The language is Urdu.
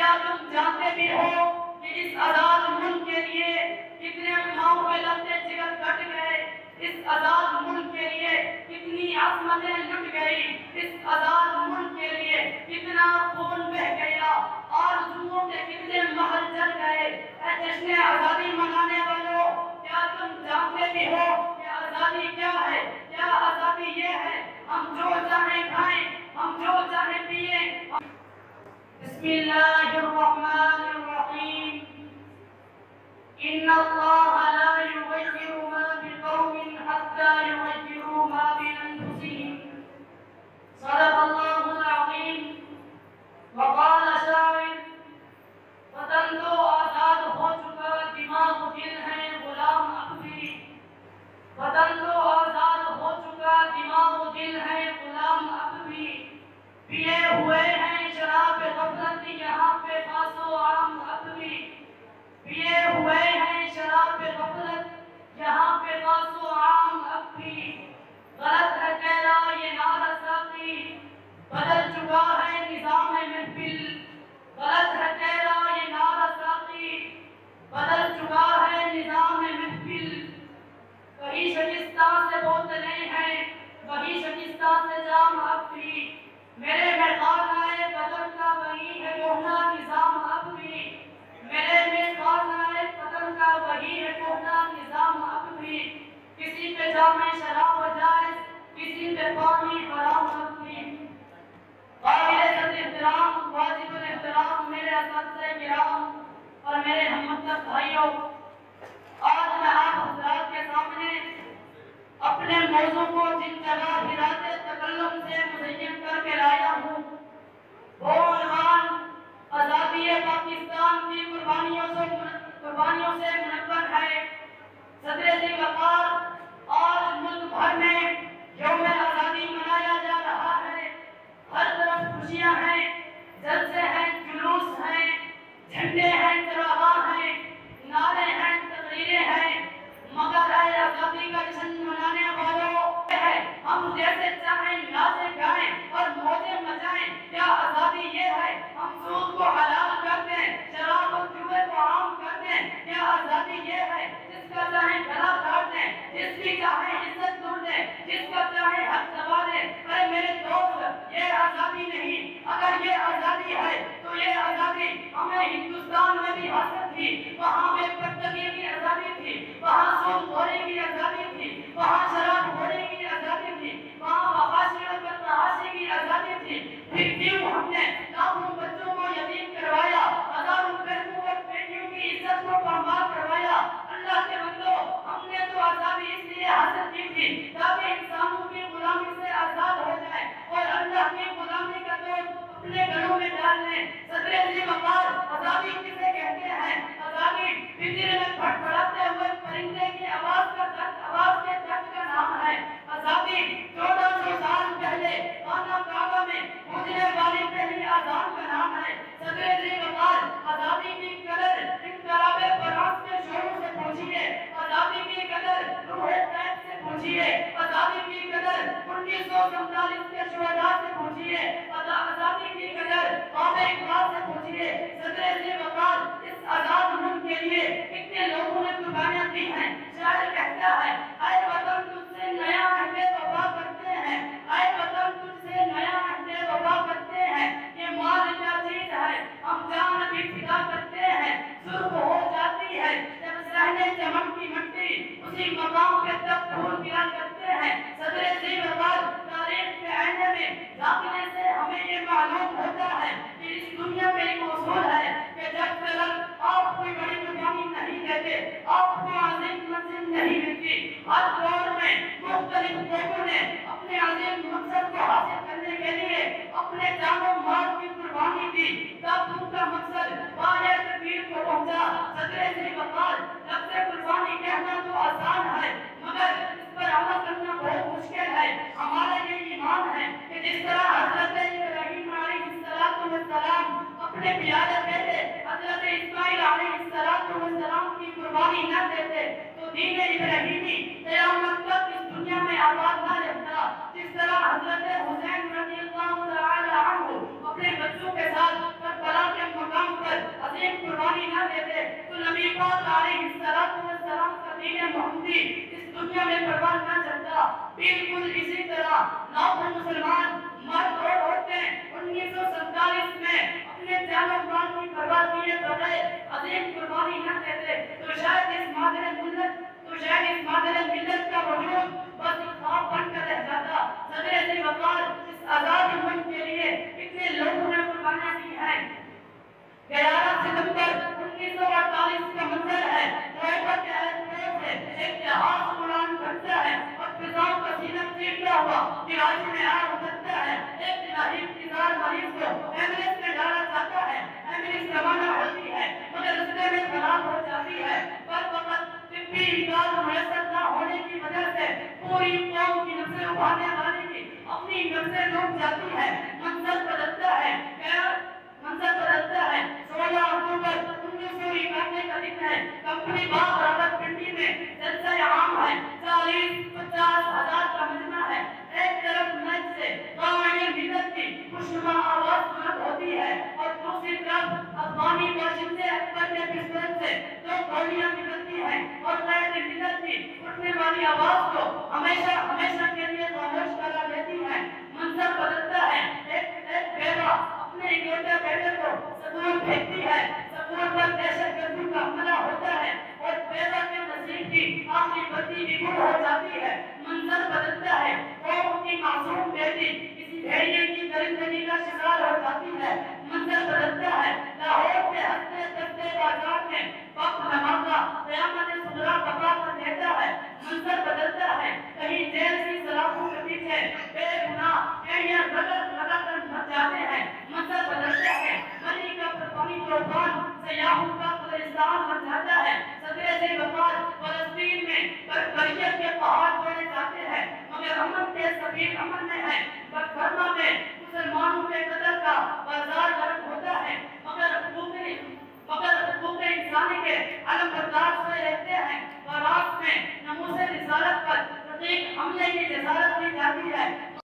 کیا تم جانتے بھی ہو کہ اس آزاد ملک کے لیے کتنے ماؤں کے لگتے جگر کٹ گئے؟ اس آزاد ملک کے لیے کتنی عظمتیں لٹ گئی؟ اس آزاد ملک کے لیے کتنا خون بہہ گیا؟ آرزوؤں کے کتنے محل جل گئے؟ اے جشن آزادی منانے والوں، کیا تم جانتے بھی ہو کہ آزادی کیا ہے؟ کیا آزادی یہ ہے ہم جو چاہیں کھائیں، ہم جو چاہیں پیئیں؟ بسم اللہ الرحمن الرحیم۔ ان اللہ لا یغیر ما بقوم حتی یغیروا ما بانفسہم۔ صدق اللہ العظیم۔ وقال شاعر، وطن تو آزاد ہو چکا، دماغ دل ہے غلام اب بھی۔ وطن تو آزاد ہو چکا، دماغ دل ہے غلام اب بھی۔ پیے ہوئے ہیں شراب غفلت یہاں پہ خاص و عام اب بھی۔ پیے ہوئے ہیں شراب غفلت یہاں پہ خاص و عام اب بھی۔ غلط ہے تیرا یہ نعرہ ساقی، بدل چکا ہے نظام محفل۔ غلط ہے تیرا یہ نعرہ ساقی، بدل چکا ہے نظام محفل۔ کہیں شکستان سے بوتلیں ہیں، کہیں شکستان سے جام اب بھی۔ میرے میں خانہ قدر کا وہی ہے کہنا نظام اب بھی۔ میرے میں خانہ قدر کا وہی ہے کہنا نظام اب بھی۔ کسی پہ جام شراب جائز، کسی پہ پانی حرام اب بھی۔ قابل عزت احترام، واجب الاحترام میرے اساتذہ کرام اور میرے ہم مطلب بھائیوں، آج میں آپ حضرات کے سامنے اپنے موضوع کو جن جگہ ہراتے تکلم سے مزین کر کے لایا ہوں، وہ عنوان آزادی پاکستان کی قربانیوں سے منور ہے۔ صدر ذی وقار، آج ملک بھر میں یوم آزادی منایا جا رہا ہے۔ ہر طرف خوشیاں ہیں، جلسے ہیں، جلوس ہیں، جھنڈے ہیں، چراغاں ہیں، نعرے ہیں، تقریریں ہیں، مگر اے آزادی کا جشن منانے والوں، ہم جیسے چاہیں ناچیں گائیں اور موجیں مچائیں، کیا آزادی یہ ہے ہم سود کو حلال کر دیں، شراب اور جوئے کو عام کر دیں؟ کیا آزادی یہ ہے جس کا چاہیں گلا کاٹ دیں، جس کی چاہیں عزت توڑ دیں، جس کا چاہیں حق دبا دیں؟ اے میرے دوست، یہ آزادی نہیں۔ اگر یہ آزادی ہے تو یہ آزادی ہمیں ہندوستان میں بھی حاصل تھی۔ وہاں بے پردگی کی آزادی تھی، وہاں سود خوری کی آزادی تھی، وہاں شراب خوری کی آزادی تھی، وہاں فحاشی اور بدمعاشی کی آزادی تھی۔ پھر کیوں ہم نے لاکھوں بچوں کو یتیم کروایا، ہزاروں بہنوں اور بیٹیوں کی عزت کو پامال کروایا؟ اللہ کے بندو، ہم نے تو آزادی اس لیے حاصل کی تھی تاکہ انسانوں کی غلامی سے آزاد ہو جائے اور اللہ کی غلامی کا دور اپنے گھروں میں ڈال لیں۔ صدر ذی وقار، آزادی کسے کہتے ہیں؟ آزادی فطر میں پھڑپڑاتے ہوئے پرندے کی آواز کے درد کا نام ہے۔ آزادی 1400 سال پہلے خانہ کعبہ میں گونجنے والی پہلی آذان کا نام ہے۔ صدر ذی وقار، آزادی کی قدر انقلاب فرانس کے شوروں سے پوچھیے، آزادی کی قدر روح طیب سے پوچھیے، آزادی کی قدر 1947 کے شہداء سے پوچھیے، آزادی کی قدر بابا اقبال سے پوچھیے۔ صدر ذی وقار، اس آزاد ملک کے لیے کتنے لوگوں نے قربانیاں دی ہیں؟ شاعر کہتا ہے، اے وطن تجھ سے نیا عہد وفا کرتے ہیں، اے وطن تجھ سے نیا عہد وفا کرتے ہیں۔ یہ مال کیا چیز ہے ہم جان بھی فدا کرتے ہیں، سرخ ہو جاتی ہے جب صحن چمن کی مٹی، اسی مقام پہ تب پھول گرا کرتے ہیں۔ صدر ذی وقار، تاریخ کے آئینے میں جھانکنے سے ہمیں یہ معلوم ہوتا ہے کہ اس دنیا میں ایک اصول ہے کہ جب تک آپ کوئی بڑی قربانی نہیں دیتے، آپ کو عظیم منزل نہیں ملتی۔ ہر دور میں مختلف لوگوں نے اپنے عظیم مقصد کو حاصل کرنے کے لیے اپنے جان و مال کی قربانی دی، تب ان کا مقصد پایۂ تکمیل کو پہنچا۔ صدر ذی وقار، لفظ قربانی کہنا تو آسان ہے مگر اس پر عمل کرنا بہت مشکل ہے۔ ہمارا یہ ایمان ہے کہ جس طرح حضرت ابراہیم علیہ السلام اپنے پیارے بیٹے حضرت اسماعیل علیہ السلام کی قربانی نہ دیتے تو دین ابراہیمی قیامت تک اس دنیا میں آباد نہ رہتا۔ جس طرح حضرت حسین رضی اللہ تعالی عنہ اپنے بچوں کے ساتھ کربلا کے مقام چیزوں میں پرواہ نہ چلتا۔ بالکل اسی طرح لاکھوں مسلمان مرد اور عورتیں 1947 میں اپنے جان و مال کی پرواہ کیے بغیر عظیم قربانی نہ دیتے تو شاید اس مادر ملت کا وجود بس ایک خواب بن کر رہ جاتا۔ صدر وقار اس آزاد ملک کے لیے کتنے لوگوں نے قربانیاں دی ہیں۔ 11 ستمبر 1948 کا منظر ہے، طیبہ کے ایئرپورٹ سے ایک جہاز اڑان بھرتا ہے اور فضاؤں کا سینہ چیرتا ہوا کراچی میں آ اترتا ہے۔ ایک الہی انتظار مریض کو ایمبولینس میں ڈالا جاتا ہے، ایمبولینس روانہ ہوتی ہے مگر رستے میں خراب ہو جاتی ہے۔ پر وقت طبی امداد میسر نہ ہونے کی وجہ سے پوری قوم کی نفسیں ابھارنے والی کی اپنی نفسیں ڈوب جاتی ہے۔ منظر بدلتا ہے 16 اکتوبر 1991 کا دن ہے۔ کمپنی باغ راوت پنڈی میں جلسہ عام ہے، 40-50 ہزار کا مجمع ہے۔ ایک طرف منچ سے قائم ملت کی خوشنما آواز بلند ہوتی ہے اور دوسری طرف افغانی باشندے اکبر کے پستول سے 2 گولیاں نکلتی ہیں اور قائد ملت کی اٹھنے والی آواز کو ہمیشہ کے لیے خاموش کرا دیتی ہے۔ منظر بدلتا ہے، ایک بیوہ اپنے اکلوتے بیٹے کو سکول بھیجتی ہے، سکول پر دہشت گردی کا حملہ ہوتا ہے اور بیوہ کے نصیب کی آخری بتی بھی گل ہو جاتی ہے۔ منظر بدلتا ہے، قوم کی معصوم بیٹی کسی بھیڑیے کی درندگی کا شکار ہو جاتی ہے۔ منظر بدلتا ہے، لاہور کے ہنستے کھیلتے بازار میں وقت نمازہ قیامت صغریٰ بقا کر دیتا ہے۔ منظر بدلتا ہے، کہیں جیل کی سلاخوں کے پیچھے بے گناہ ایڑیاں لگا کر مر جاتے ہیں۔ منظر بدلتا ہے، مری کا طوفانی طوفان سیاحوں کا قبرستان بن جاتا ہے۔ صدر وقار فلسطین میں بربریت کے پہاڑ توڑے جاتے ہیں مگر امن کے سفیر امن میں ہے۔ برما میں مسلمانوں کے قتل کا بازار گرم ہوتا ہے مگر حقوق انسانی کے علم بردار سے رہتے ہیں۔ عراق میں ناموس رسالت پر رقیق حملے کی جسارت کی جاتی ہے۔